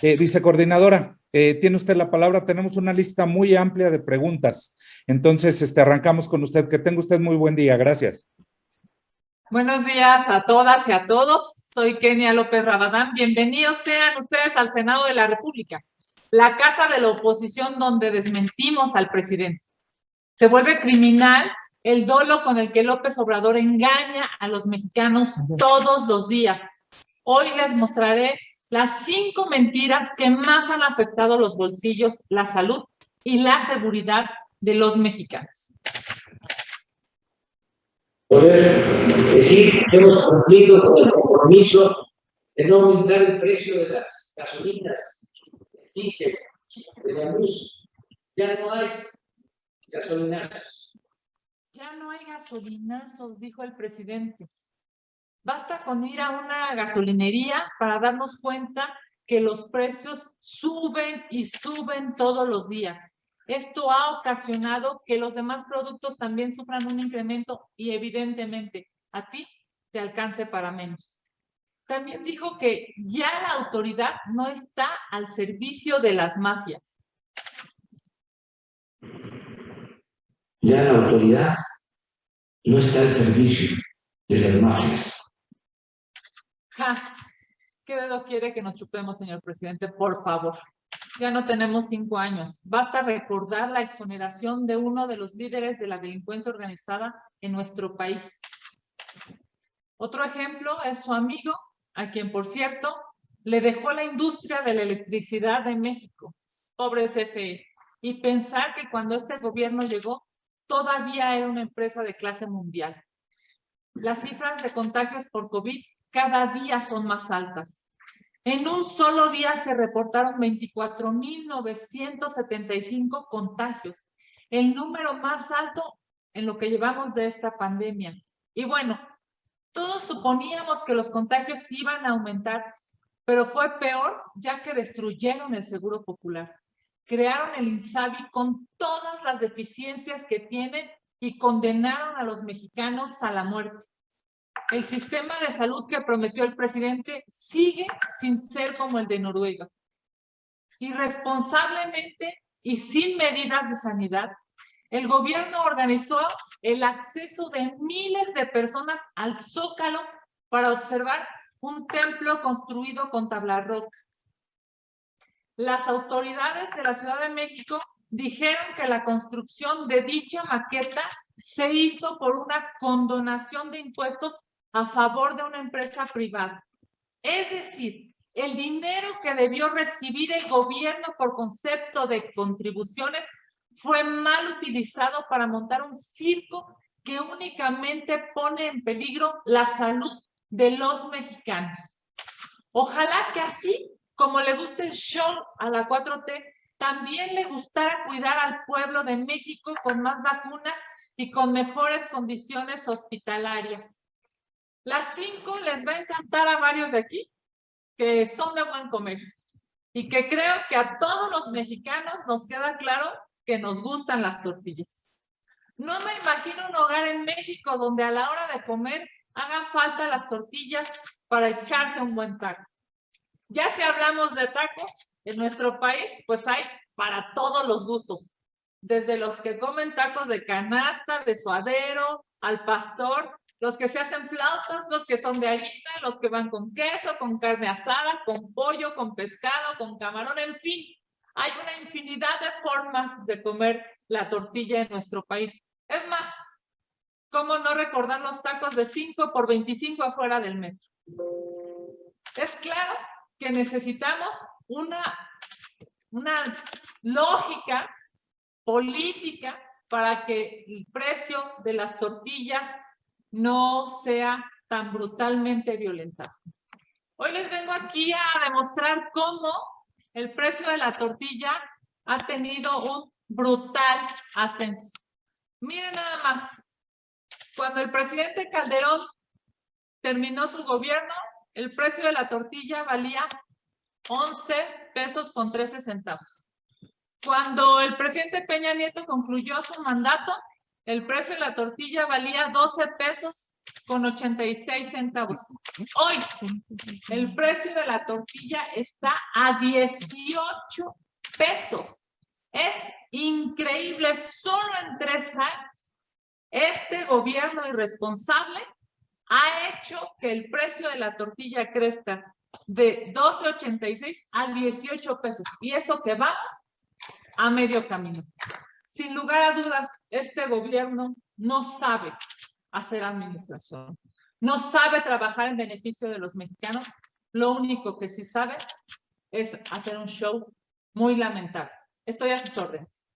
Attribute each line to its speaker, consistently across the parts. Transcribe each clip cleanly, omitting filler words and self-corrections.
Speaker 1: Vicecoordinadora, tiene usted la palabra. Tenemos una lista muy amplia de preguntas. Entonces, arrancamos con usted. Que tenga usted muy buen día. Gracias.
Speaker 2: Buenos días a todas y a todos. Soy Kenia López Rabadán. Bienvenidos sean ustedes al Senado de la República, la casa de la oposición donde desmentimos al presidente. Se vuelve criminal el dolo con el que López Obrador engaña a los mexicanos todos los días. Hoy les mostraré las 5 mentiras que más han afectado los bolsillos, la salud y la seguridad de los mexicanos.
Speaker 3: Poder decir que hemos cumplido con el compromiso de no aumentar el precio de las gasolinas, del diésel, de la luz. Ya no hay gasolinazos.
Speaker 2: Ya no hay gasolinazos, dijo el presidente. Basta con ir a una gasolinería para darnos cuenta que los precios suben y suben todos los días. Esto ha ocasionado que los demás productos también sufran un incremento y evidentemente a ti te alcance para menos. También dijo que ya la autoridad no está al servicio de las mafias.
Speaker 3: Ya la autoridad no está al servicio de las mafias.
Speaker 2: ¿Qué dedo quiere que nos chupemos, señor presidente? Por favor. Ya no tenemos 5 años. Basta recordar la exoneración de uno de los líderes de la delincuencia organizada en nuestro país. Otro ejemplo es su amigo, a quien, por cierto, le dejó la industria de la electricidad de México. Pobre CFE. Y pensar que cuando este gobierno llegó, todavía era una empresa de clase mundial. Las cifras de contagios por COVID cada día son más altas. En un solo día se reportaron 24,975 contagios, el número más alto en lo que llevamos de esta pandemia. Y bueno, todos suponíamos que los contagios iban a aumentar, pero fue peor ya que destruyeron el Seguro Popular. Crearon el INSABI con todas las deficiencias que tiene y condenaron a los mexicanos a la muerte. El sistema de salud que prometió el presidente sigue sin ser como el de Noruega. Irresponsablemente y sin medidas de sanidad, el gobierno organizó el acceso de miles de personas al Zócalo para observar un templo construido con tabla roca. Las autoridades de la Ciudad de México dijeron que la construcción de dicha maqueta se hizo por una condonación de impuestos a favor de una empresa privada. Es decir, el dinero que debió recibir el gobierno por concepto de contribuciones fue mal utilizado para montar un circo que únicamente pone en peligro la salud de los mexicanos. Ojalá que así como le gusta el show a la 4T, también le gustara cuidar al pueblo de México con más vacunas y con mejores condiciones hospitalarias. Las 5 les va a encantar a varios de aquí, que son de buen comer. Y que creo que a todos los mexicanos nos queda claro que nos gustan las tortillas. No me imagino un hogar en México donde a la hora de comer hagan falta las tortillas para echarse un buen taco. Ya si hablamos de tacos, en nuestro país, pues hay para todos los gustos. Desde los que comen tacos de canasta, de suadero, al pastor, los que se hacen flautas, los que son de harina, los que van con queso, con carne asada, con pollo, con pescado, con camarón, en fin. Hay una infinidad de formas de comer la tortilla en nuestro país. Es más, ¿cómo no recordar los tacos de 5 por 25 afuera del metro? Es claro que necesitamos una lógica política para que el precio de las tortillas no sea tan brutalmente violentado. Hoy les vengo aquí a demostrar cómo el precio de la tortilla ha tenido un brutal ascenso. Miren nada más, cuando el presidente Calderón terminó su gobierno, el precio de la tortilla valía 11 pesos con 13 centavos. Cuando el presidente Peña Nieto concluyó su mandato, el precio de la tortilla valía 12 pesos con 86 centavos. Hoy, el precio de la tortilla está a 18 pesos. Es increíble, solo en 3 años. Este gobierno irresponsable ha hecho que el precio de la tortilla crezca de 12.86 a 18 pesos. Y eso que vamos a medio camino. Sin lugar a dudas, este gobierno no sabe hacer administración, no sabe trabajar en beneficio de los mexicanos. Lo único que sí sabe es hacer un show muy lamentable. Estoy a sus órdenes.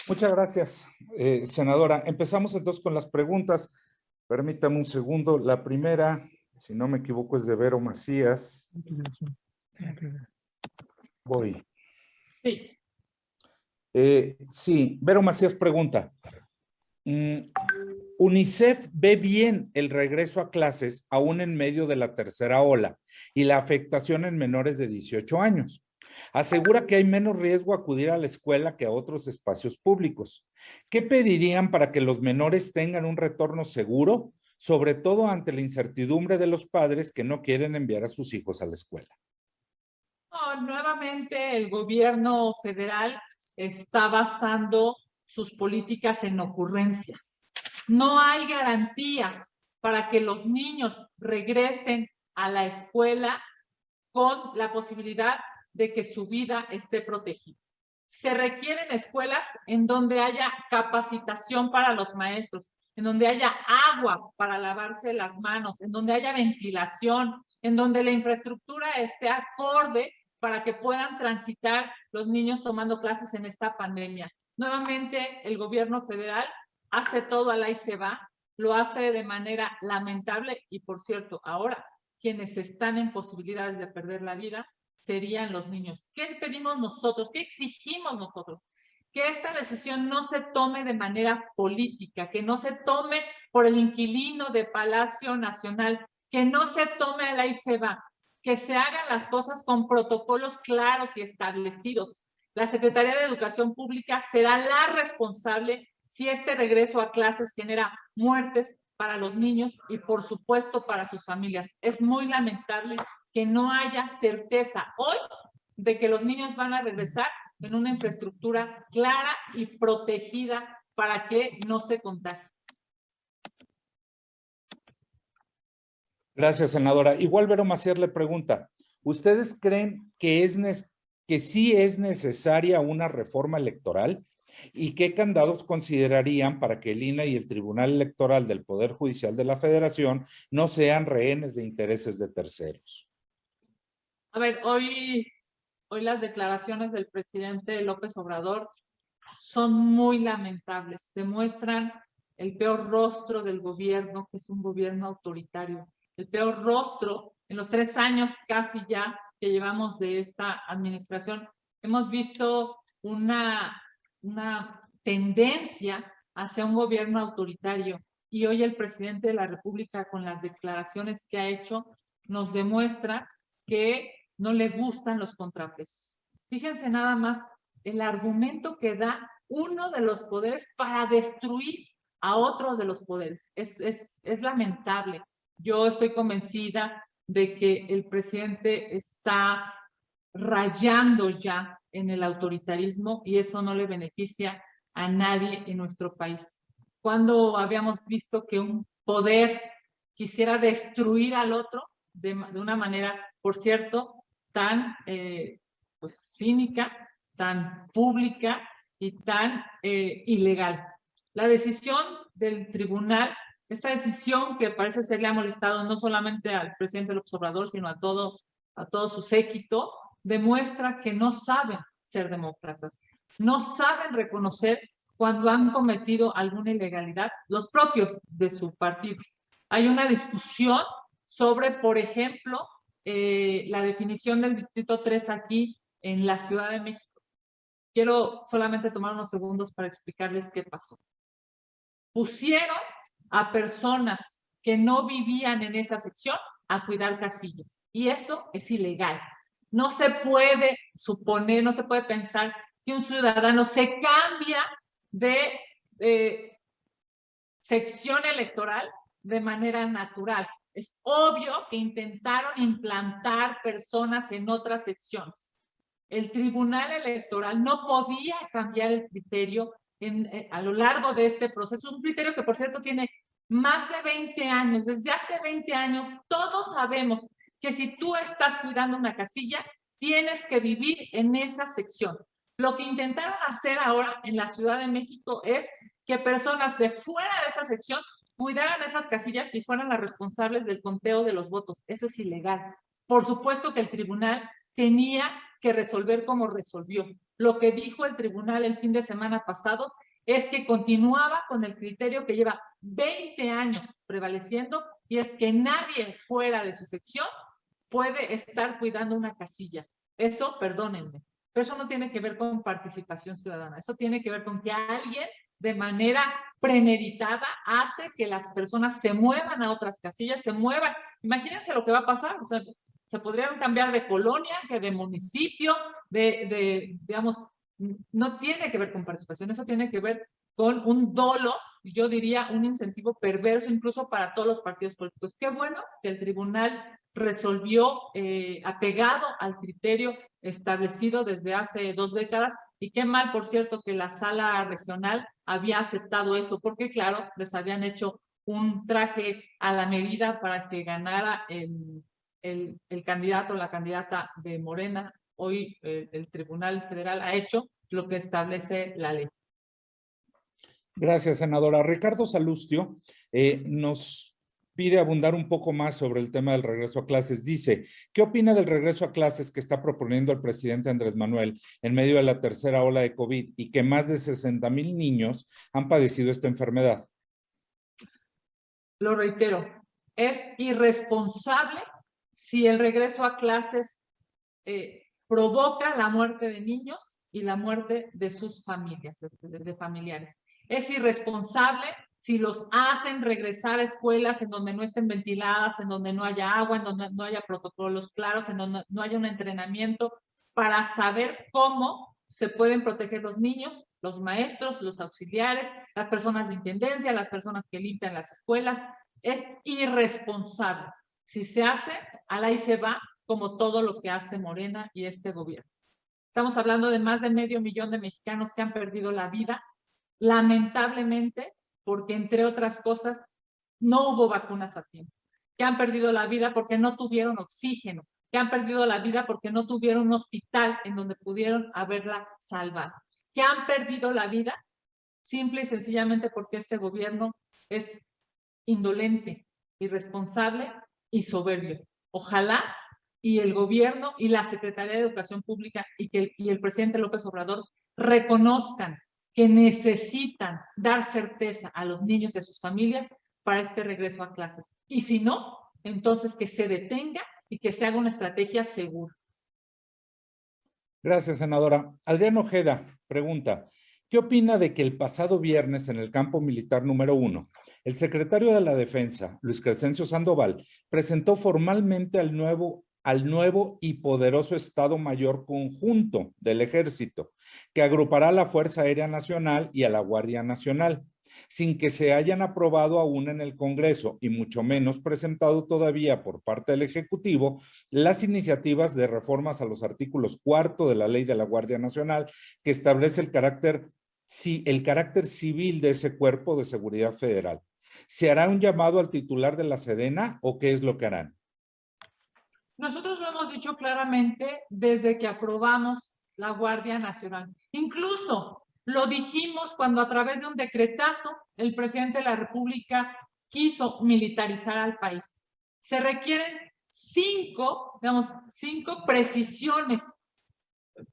Speaker 1: Muchas gracias, senadora. Empezamos entonces con las preguntas. Permítame un segundo. La primera, si no me equivoco, es de Vero Macías. Voy.
Speaker 2: Sí.
Speaker 1: Sí, Vero Macías pregunta. UNICEF ve bien el regreso a clases aún en medio de la tercera ola y la afectación en menores de 18 años. Asegura que hay menos riesgo acudir a la escuela que a otros espacios públicos. ¿Qué pedirían para que los menores tengan un retorno seguro, sobre todo ante la incertidumbre de los padres que no quieren enviar a sus hijos a la escuela?
Speaker 2: No, nuevamente el gobierno federal está basando sus políticas en ocurrencias. No hay garantías para que los niños regresen a la escuela con la posibilidad de que su vida esté protegida. Se requieren escuelas en donde haya capacitación para los maestros, en donde haya agua para lavarse las manos, en donde haya ventilación, en donde la infraestructura esté acorde para que puedan transitar los niños tomando clases en esta pandemia. Nuevamente, el gobierno federal hace todo al ahí se va, lo hace de manera lamentable y, por cierto, ahora quienes están en posibilidades de perder la vida serían los niños. ¿Qué pedimos nosotros? ¿Qué exigimos nosotros? Que esta decisión no se tome de manera política, que no se tome por el inquilino de Palacio Nacional, que no se tome a la y se va, que se hagan las cosas con protocolos claros y establecidos. La Secretaría de Educación Pública será la responsable si este regreso a clases genera muertes para los niños y, por supuesto, para sus familias. Es muy lamentable que no haya certeza hoy de que los niños van a regresar en una infraestructura clara y protegida para que no se contagien.
Speaker 1: Gracias, senadora. Igual Vero Macías le pregunta, ¿ustedes creen que sí es necesaria una reforma electoral? ¿Y qué candados considerarían para que el INE y el Tribunal Electoral del Poder Judicial de la Federación no sean rehenes de intereses de terceros?
Speaker 2: A ver, hoy las declaraciones del presidente López Obrador son muy lamentables. Demuestran el peor rostro del gobierno, que es un gobierno autoritario. El peor rostro en los 3 años casi ya que llevamos de esta administración. Hemos visto una tendencia hacia un gobierno autoritario y hoy el presidente de la República, con las declaraciones que ha hecho, nos demuestra que no le gustan los contrapesos. Fíjense nada más el argumento que da uno de los poderes para destruir a otros de los poderes. Es lamentable. Yo estoy convencida de que el presidente está rayando ya en el autoritarismo y eso no le beneficia a nadie en nuestro país. Cuando habíamos visto que un poder quisiera destruir al otro de una manera, por cierto, tan pues cínica, tan pública y tan ilegal. La decisión del tribunal, esta decisión que parece ser le ha molestado no solamente al presidente López Obrador, sino a todo su séquito, demuestra que no saben ser demócratas, no saben reconocer cuando han cometido alguna ilegalidad, los propios de su partido. Hay una discusión sobre, por ejemplo, la definición del Distrito 3 aquí en la Ciudad de México. Quiero solamente tomar unos segundos para explicarles qué pasó. Pusieron a personas que no vivían en esa sección a cuidar casillas y eso es ilegal. No se puede suponer, no se puede pensar que un ciudadano se cambia de sección electoral de manera natural. Es obvio que intentaron implantar personas en otras secciones. El Tribunal Electoral no podía cambiar el criterio a lo largo de este proceso, un criterio que, por cierto, tiene más de 20 años. Desde hace 20 años todos sabemos que si tú estás cuidando una casilla, tienes que vivir en esa sección. Lo que intentaron hacer ahora en la Ciudad de México es que personas de fuera de esa sección cuidaran esas casillas y fueran las responsables del conteo de los votos. Eso es ilegal. Por supuesto que el tribunal tenía que resolver como resolvió. Lo que dijo el tribunal el fin de semana pasado es que continuaba con el criterio que lleva 20 años prevaleciendo, y es que nadie fuera de su sección puede estar cuidando una casilla. Eso, perdónenme, pero eso no tiene que ver con participación ciudadana. Eso tiene que ver con que alguien de manera premeditada hace que las personas se muevan a otras casillas, se muevan. Imagínense lo que va a pasar. O sea, se podrían cambiar de colonia, que de municipio, digamos, no tiene que ver con participación, eso tiene que ver con un dolo, yo diría un incentivo perverso incluso para todos los partidos políticos. Qué bueno que el tribunal resolvió apegado al criterio establecido desde hace 2 décadas, y qué mal, por cierto, que la sala regional había aceptado eso, porque claro, les habían hecho un traje a la medida para que ganara el candidato o la candidata de Morena. Hoy el Tribunal Federal ha hecho lo que establece la ley.
Speaker 1: Gracias, senadora. Ricardo Salustio nos pide abundar un poco más sobre el tema del regreso a clases. Dice, ¿qué opina del regreso a clases que está proponiendo el presidente Andrés Manuel en medio de la tercera ola de COVID y que más de 60,000 niños han padecido esta enfermedad?
Speaker 2: Lo reitero, es irresponsable si el regreso a clases provoca la muerte de niños y la muerte de sus familias, de familiares. Es irresponsable si los hacen regresar a escuelas en donde no estén ventiladas, en donde no haya agua, en donde no haya protocolos claros, en donde no haya un entrenamiento para saber cómo se pueden proteger los niños, los maestros, los auxiliares, las personas de intendencia, las personas que limpian las escuelas. Es irresponsable. Si se hace, al ahí se va, como todo lo que hace Morena y este gobierno. Estamos hablando de más de 500,000 de mexicanos que han perdido la vida, lamentablemente, porque entre otras cosas, no hubo vacunas a tiempo, que han perdido la vida porque no tuvieron oxígeno, que han perdido la vida porque no tuvieron un hospital en donde pudieron haberla salvado, que han perdido la vida simple y sencillamente porque este gobierno es indolente, irresponsable y soberbio. Ojalá y el gobierno y la Secretaría de Educación Pública y el presidente López Obrador reconozcan que necesitan dar certeza a los niños y a sus familias para este regreso a clases. Y si no, entonces que se detenga y que se haga una estrategia segura.
Speaker 1: Gracias, senadora. Adrián Ojeda pregunta, ¿qué opina de que el pasado viernes en el campo militar número 1, el secretario de la Defensa, Luis Crescencio Sandoval, presentó formalmente al nuevo y poderoso Estado Mayor Conjunto del Ejército, que agrupará a la Fuerza Aérea Nacional y a la Guardia Nacional, sin que se hayan aprobado aún en el Congreso y mucho menos presentado todavía por parte del Ejecutivo las iniciativas de reformas a los artículos 4 de la Ley de la Guardia Nacional, que establece el carácter civil de ese cuerpo de seguridad federal. ¿Se hará un llamado al titular de la Sedena o qué es lo que harán?
Speaker 2: Nosotros lo hemos dicho claramente desde que aprobamos la Guardia Nacional. Incluso lo dijimos cuando a través de un decretazo el presidente de la República quiso militarizar al país. Se requieren 5 precisiones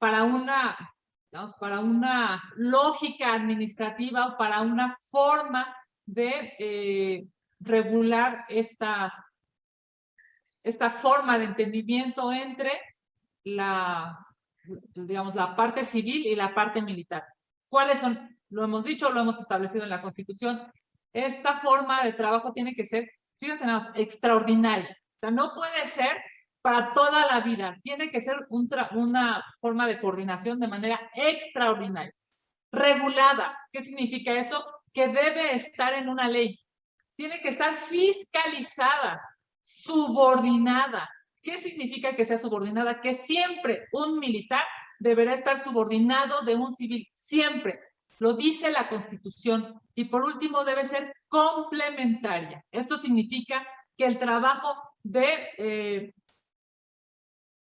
Speaker 2: para una lógica administrativa o para una forma de regular esta forma de entendimiento entre la parte civil y la parte militar. ¿Cuáles son? Lo hemos dicho, lo hemos establecido en la Constitución. Esta forma de trabajo tiene que ser, fíjense nada más, extraordinaria. O sea, no puede ser para toda la vida. Tiene que ser una forma de coordinación de manera extraordinaria. Regulada. ¿Qué significa eso? que debe estar en una ley. Tiene que estar fiscalizada, subordinada. ¿Qué significa que sea subordinada? Que siempre un militar deberá estar subordinado de un civil, siempre. Lo dice la Constitución. Y por último, debe ser complementaria. Esto significa que el trabajo de,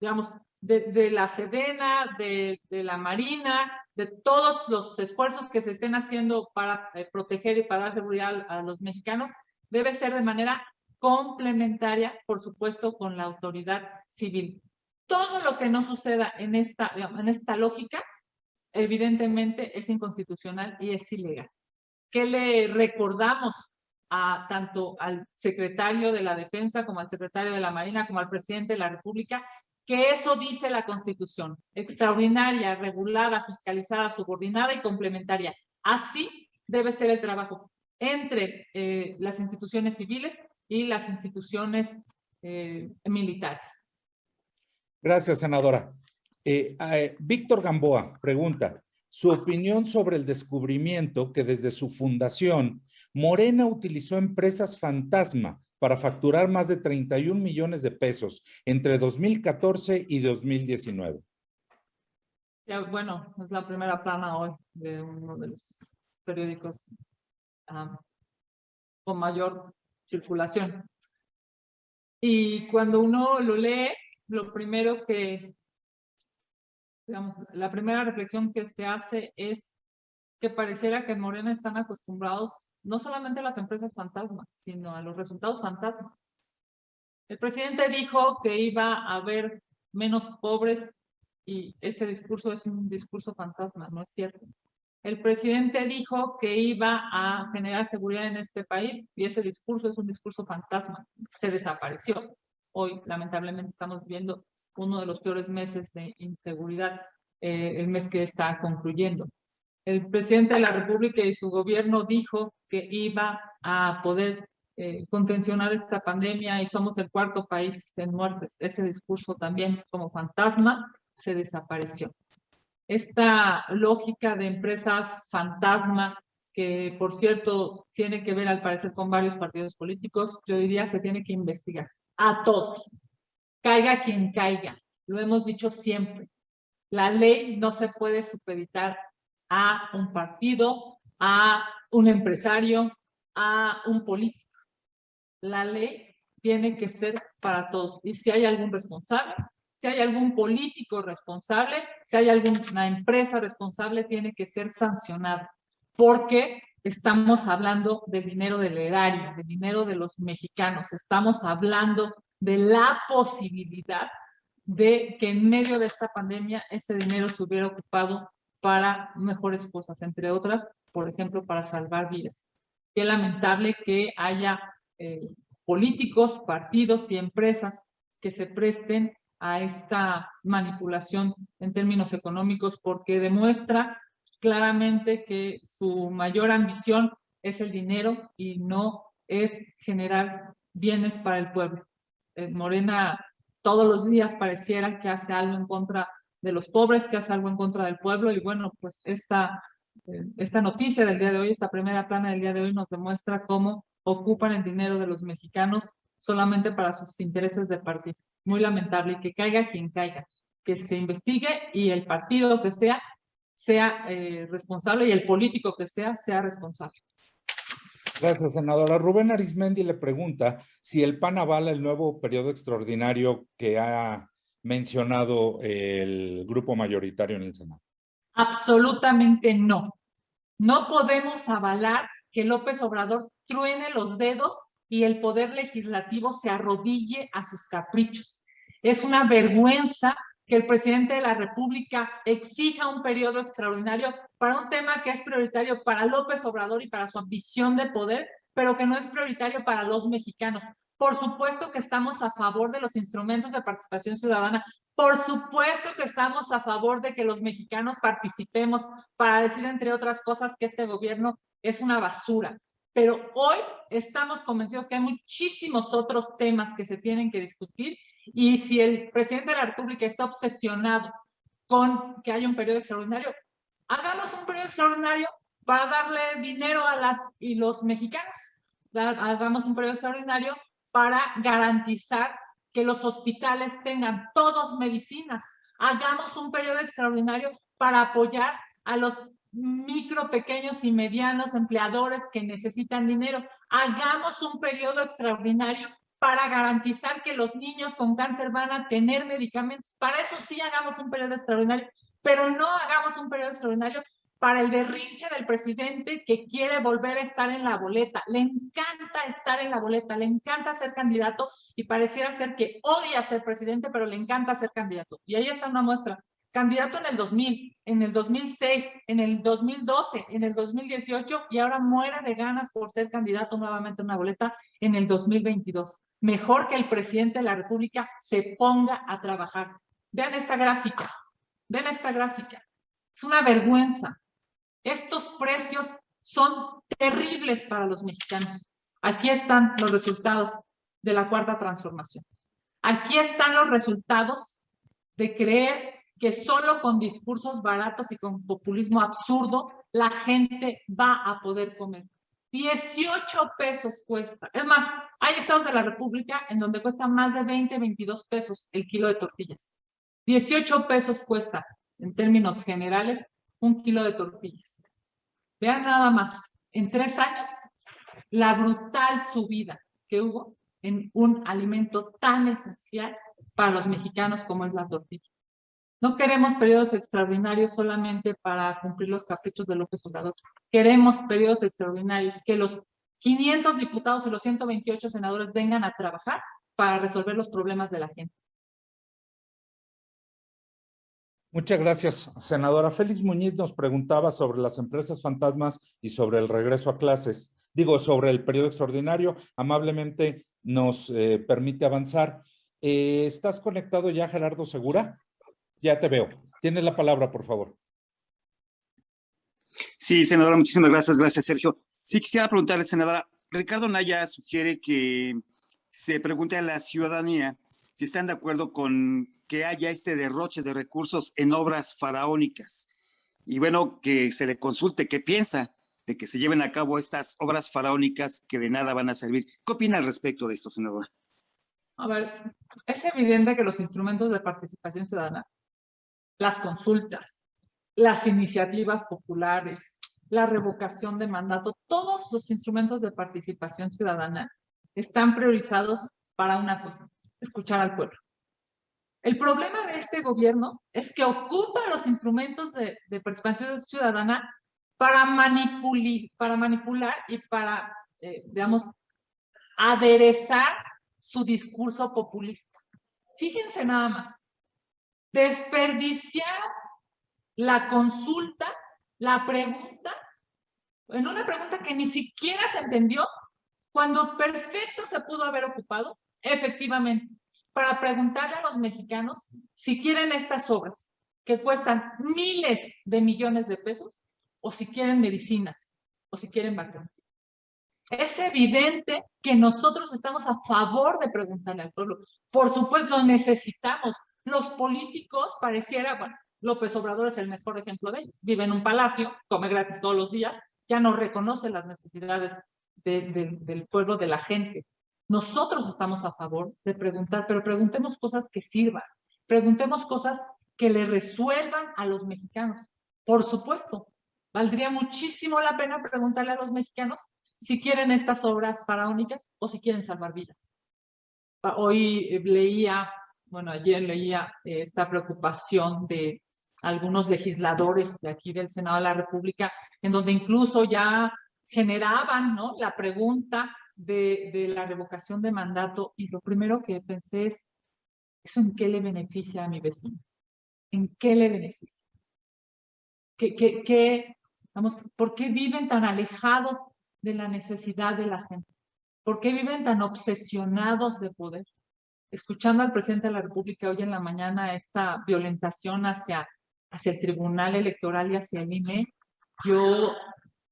Speaker 2: digamos, de la Sedena, de la Marina, de todos los esfuerzos que se estén haciendo para proteger y para dar seguridad a los mexicanos, debe ser de manera complementaria, por supuesto, con la autoridad civil. Todo lo que no suceda en esta lógica, evidentemente es inconstitucional y es ilegal. ¿Qué le recordamos tanto al secretario de la Defensa como al secretario de la Marina como al presidente de la República? Que eso dice la Constitución: extraordinaria, regulada, fiscalizada, subordinada y complementaria. Así debe ser el trabajo entre las instituciones civiles y las instituciones militares.
Speaker 1: Gracias, senadora. Víctor Gamboa pregunta su opinión sobre el descubrimiento que desde su fundación Morena utilizó empresas fantasma para facturar más de 31 millones de pesos entre 2014 y 2019.
Speaker 2: Ya, bueno, es la primera plana hoy de uno de los periódicos con mayor circulación. Y cuando uno lo lee, lo primero que, digamos, la primera reflexión que se hace es que pareciera que en Morena están acostumbrados no solamente a las empresas fantasmas, sino a los resultados fantasmas. El presidente dijo que iba a haber menos pobres y ese discurso es un discurso fantasma, no es cierto. El presidente dijo que iba a generar seguridad en este país y ese discurso es un discurso fantasma, se desapareció. Hoy, lamentablemente, estamos viviendo uno de los peores meses de inseguridad, el mes que está concluyendo. El presidente de la República y su gobierno dijo que iba a poder contencionar esta pandemia y somos el cuarto país en muertes. Ese discurso también como fantasma se desapareció. Esta lógica de empresas fantasma, que por cierto tiene que ver al parecer con varios partidos políticos, yo diría se tiene que investigar a todos, caiga quien caiga. Lo hemos dicho siempre. La ley no se puede supeditar a un partido, a un empresario, a un político. La ley tiene que ser para todos. Y si hay algún responsable, si hay algún político responsable, si hay alguna empresa responsable, tiene que ser sancionado. Porque estamos hablando del dinero del erario, del dinero de los mexicanos. Estamos hablando de la posibilidad de que en medio de esta pandemia ese dinero se hubiera ocupado para mejores cosas, entre otras, por ejemplo, para salvar vidas. Qué lamentable que haya políticos, partidos y empresas que se presten a esta manipulación en términos económicos, porque demuestra claramente que su mayor ambición es el dinero y no es generar bienes para el pueblo. Morena todos los días pareciera que hace algo en contra de los pobres, que hace algo en contra del pueblo, y bueno, pues esta noticia del día de hoy, esta primera plana del día de hoy nos demuestra cómo ocupan el dinero de los mexicanos solamente para sus intereses de partido. Muy lamentable, y que caiga quien caiga, que se investigue y el partido que sea responsable y el político que sea responsable.
Speaker 1: Gracias, senadora. Rubén Arismendi le pregunta si el PAN avala el nuevo periodo extraordinario que ha mencionado el grupo mayoritario en el Senado.
Speaker 2: Absolutamente no. No podemos avalar que López Obrador truene los dedos y el poder legislativo se arrodille a sus caprichos. Es una vergüenza que el presidente de la República exija un periodo extraordinario para un tema que es prioritario para López Obrador y para su ambición de poder, pero que no es prioritario para los mexicanos. Por supuesto que estamos a favor de los instrumentos de participación ciudadana. Por supuesto que estamos a favor de que los mexicanos participemos para decir, entre otras cosas, que este gobierno es una basura. Pero hoy estamos convencidos que hay muchísimos otros temas que se tienen que discutir, y si el presidente de la República está obsesionado con que haya un periodo extraordinario, hagamos un periodo extraordinario para darle dinero a las y los mexicanos. Hagamos un periodo extraordinario para garantizar que los hospitales tengan todos medicinas. Hagamos un periodo extraordinario para apoyar a los micro, pequeños y medianos empleadores que necesitan dinero. Hagamos un periodo extraordinario para garantizar que los niños con cáncer van a tener medicamentos. Para eso sí hagamos un periodo extraordinario, pero no hagamos un periodo extraordinario para el berrinche del presidente que quiere volver a estar en la boleta. Le encanta estar en la boleta, le encanta ser candidato y pareciera ser que odia ser presidente, pero le encanta ser candidato. Y ahí está una muestra. Candidato en el 2000, en el 2006, en el 2012, en el 2018 y ahora muere de ganas por ser candidato nuevamente a una boleta en el 2022. Mejor que el presidente de la República se ponga a trabajar. Vean esta gráfica, vean esta gráfica. Es una vergüenza. Estos precios son terribles para los mexicanos. Aquí están los resultados de la Cuarta Transformación. Aquí están los resultados de creer que solo con discursos baratos y con populismo absurdo la gente va a poder comer. 18 pesos cuesta. Es más, hay estados de la República en donde cuesta más de 20, 22 pesos el kilo de tortillas. 18 pesos cuesta, en términos generales, un kilo de tortillas. Vean nada más, en 3 años, la brutal subida que hubo en un alimento tan esencial para los mexicanos como es la tortilla. No queremos periodos extraordinarios solamente para cumplir los caprichos de López Obrador. Queremos periodos extraordinarios, que los 500 diputados y los 128 senadores vengan a trabajar para resolver los problemas de la gente.
Speaker 1: Muchas gracias, senadora. Félix Muñiz nos preguntaba sobre las empresas fantasmas y sobre el regreso a clases. Digo, sobre el periodo extraordinario. Amablemente nos permite avanzar. ¿Estás conectado ya, Gerardo Segura? Ya te veo. Tienes la palabra, por favor.
Speaker 4: Sí, senadora, muchísimas gracias. Gracias, Sergio. Sí, quisiera preguntarle, senadora, Ricardo Naya sugiere que se pregunte a la ciudadanía si están de acuerdo con que haya este derroche de recursos en obras faraónicas. Y bueno, que se le consulte qué piensa de que se lleven a cabo estas obras faraónicas que de nada van a servir. ¿Qué opina al respecto de esto, senadora?
Speaker 2: A ver, es evidente que los instrumentos de participación ciudadana, las consultas, las iniciativas populares, la revocación de mandato, todos los instrumentos de participación ciudadana están priorizados para una cosa, escuchar al pueblo. El problema de este gobierno es que ocupa los instrumentos de participación ciudadana para manipular y para, digamos, aderezar su discurso populista. Fíjense nada más, desperdiciar la consulta, la pregunta, en una pregunta que ni siquiera se entendió, cuando perfecto se pudo haber ocupado, efectivamente, para preguntarle a los mexicanos si quieren estas obras que cuestan miles de millones de pesos, o si quieren medicinas, o si quieren vacunas. Es evidente que nosotros estamos a favor de preguntarle al pueblo. Por supuesto, lo necesitamos. Los políticos pareciera, bueno, López Obrador es el mejor ejemplo de ellos. Vive en un palacio, come gratis todos los días, ya no reconoce las necesidades del pueblo, de la gente. Nosotros estamos a favor de preguntar, pero preguntemos cosas que sirvan. Preguntemos cosas que le resuelvan a los mexicanos. Por supuesto, valdría muchísimo la pena preguntarle a los mexicanos si quieren estas obras faraónicas o si quieren salvar vidas. Hoy leía, bueno, ayer leía esta preocupación de algunos legisladores de aquí del Senado de la República, en donde incluso ya generaban, ¿no?, la pregunta de la revocación de mandato, y lo primero que pensé es, ¿eso en qué le beneficia a mi vecino? ¿En qué le beneficia? Vamos, ¿por qué viven tan alejados de la necesidad de la gente? ¿Por qué viven tan obsesionados de poder? Escuchando al presidente de la República hoy en la mañana esta violentación hacia el Tribunal Electoral y hacia el INE, yo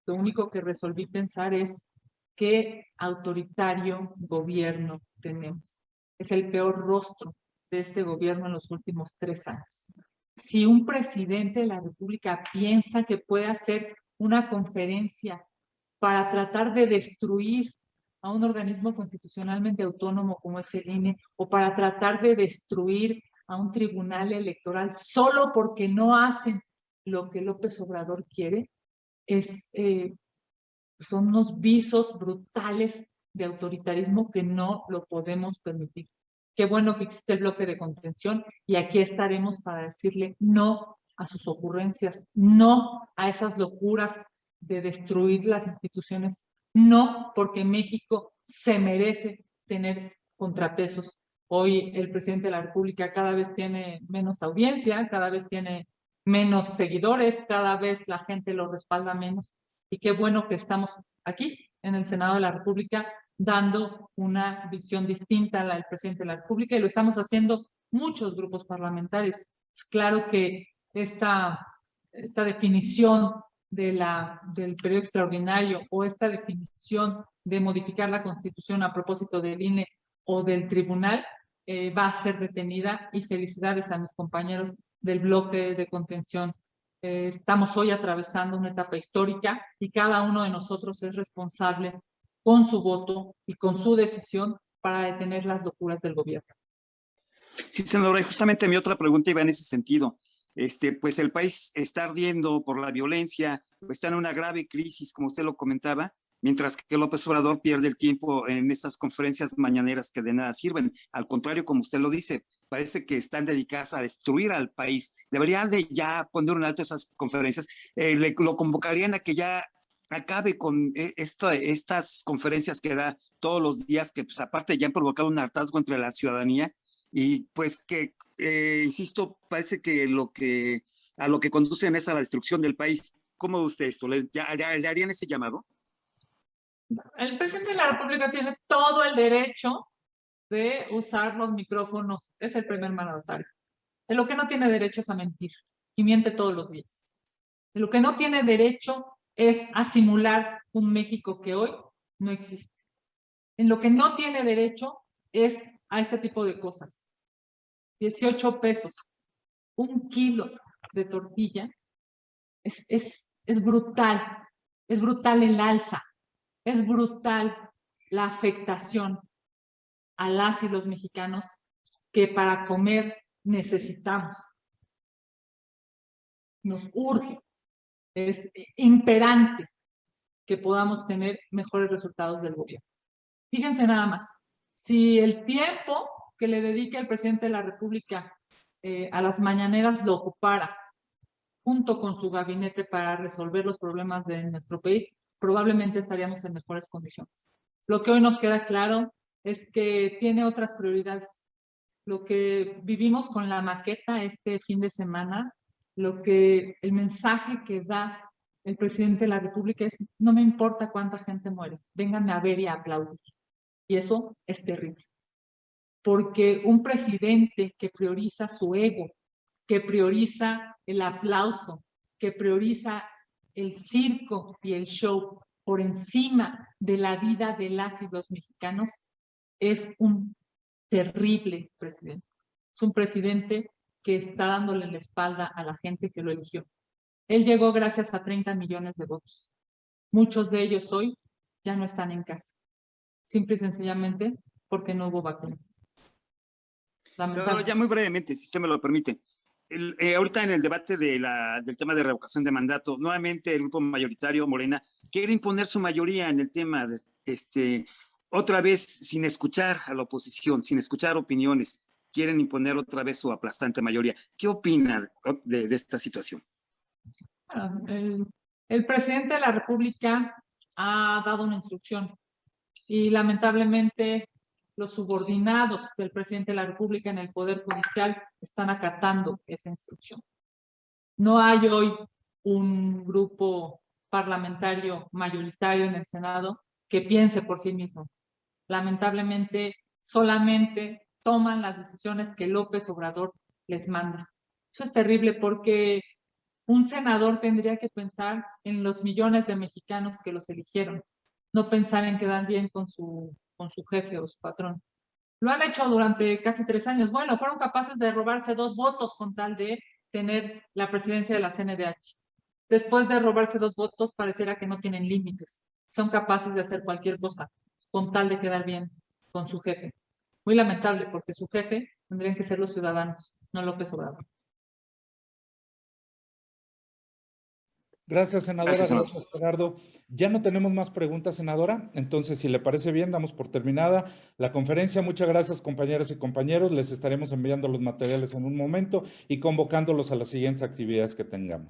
Speaker 2: lo único que resolví pensar es qué autoritario gobierno tenemos. Es el peor rostro de este gobierno en los últimos 3 años. Si un presidente de la República piensa que puede hacer una conferencia para tratar de destruir a un organismo constitucionalmente autónomo como es el INE, o para tratar de destruir a un tribunal electoral solo porque no hacen lo que López Obrador quiere, son unos visos brutales de autoritarismo que no lo podemos permitir. Qué bueno que existe el bloque de contención y aquí estaremos para decirle no a sus ocurrencias, no a esas locuras de destruir las instituciones, no, porque México se merece tener contrapesos. Hoy el presidente de la República cada vez tiene menos audiencia, cada vez tiene menos seguidores, cada vez la gente lo respalda menos. Y qué bueno que estamos aquí en el Senado de la República dando una visión distinta a la del presidente de la República, y lo estamos haciendo muchos grupos parlamentarios. Es claro que esta definición del periodo extraordinario o esta definición de modificar la Constitución a propósito del INE o del tribunal va a ser detenida, y felicidades a mis compañeros del bloque de contención. Estamos hoy atravesando una etapa histórica y cada uno de nosotros es responsable con su voto y con su decisión para detener las locuras del gobierno.
Speaker 4: Sí, senadora, y justamente mi otra pregunta iba en ese sentido. Pues el país está ardiendo por la violencia, está en una grave crisis, como usted lo comentaba, mientras que López Obrador pierde el tiempo en estas conferencias mañaneras que de nada sirven. Al contrario, como usted lo dice, parece que están dedicadas a destruir al país. Deberían de ya poner un alto a esas conferencias. Lo convocarían a que ya acabe con estas conferencias que da todos los días, que pues aparte ya han provocado un hartazgo entre la ciudadanía, y pues que, insisto, parece que a lo que conducen es a la destrucción del país. ¿Cómo ve usted esto? ¿Le harían ese llamado?
Speaker 2: El presidente de la República tiene todo el derecho de usar los micrófonos, es el primer mandatario. De lo que no tiene derecho es a mentir, y miente todos los días. De lo que no tiene derecho es a simular un México que hoy no existe. En lo que no tiene derecho es a este tipo de cosas. 18 pesos, 1 kilo de tortilla, es brutal el alza, es brutal la afectación a las y los mexicanos que para comer necesitamos. Nos urge, es imperante que podamos tener mejores resultados del gobierno. Fíjense nada más, si el tiempo que le dedique el presidente de la República a las mañaneras lo ocupara junto con su gabinete para resolver los problemas de nuestro país, probablemente estaríamos en mejores condiciones. Lo que hoy nos queda claro es que tiene otras prioridades. Lo que vivimos con la maqueta este fin de semana, el mensaje que da el presidente de la República es: no me importa cuánta gente muere, vénganme a ver y a aplaudir. Y eso es terrible. Porque un presidente que prioriza su ego, que prioriza el aplauso, que prioriza el circo y el show por encima de la vida de las y los mexicanos, es un terrible presidente. Es un presidente que está dándole la espalda a la gente que lo eligió. Él llegó gracias a 30 millones de votos. Muchos de ellos hoy ya no están en casa. Simple y sencillamente porque no hubo vacunas.
Speaker 4: Senador, ya muy brevemente, si usted me lo permite. Ahorita en el debate del tema de revocación de mandato, nuevamente el grupo mayoritario, Morena, quiere imponer su mayoría en el tema, otra vez sin escuchar a la oposición, sin escuchar opiniones, quieren imponer otra vez su aplastante mayoría. ¿Qué opina de esta situación?
Speaker 2: Bueno, el presidente de la República ha dado una instrucción y lamentablemente los subordinados del presidente de la República en el Poder Judicial están acatando esa instrucción. No hay hoy un grupo parlamentario mayoritario en el Senado que piense por sí mismo. Lamentablemente, solamente toman las decisiones que López Obrador les manda. Eso es terrible porque un senador tendría que pensar en los millones de mexicanos que los eligieron, no pensar en quedar bien con su jefe o su patrón. Lo han hecho durante casi 3 años. Bueno, fueron capaces de robarse 2 votos con tal de tener la presidencia de la CNDH. después de robarse los votos, pareciera que no tienen límites. Son capaces de hacer cualquier cosa con tal de quedar bien con su jefe. Muy lamentable, porque su jefe tendrían que ser los ciudadanos, no López Obrador.
Speaker 1: Gracias, senadora.
Speaker 4: Gracias, senador.
Speaker 1: Gracias, Gerardo. Ya no tenemos más preguntas, senadora. Entonces, si le parece bien, damos por terminada la conferencia. Muchas gracias, compañeras y compañeros. Les estaremos enviando los materiales en un momento y convocándolos a las siguientes actividades que tengamos.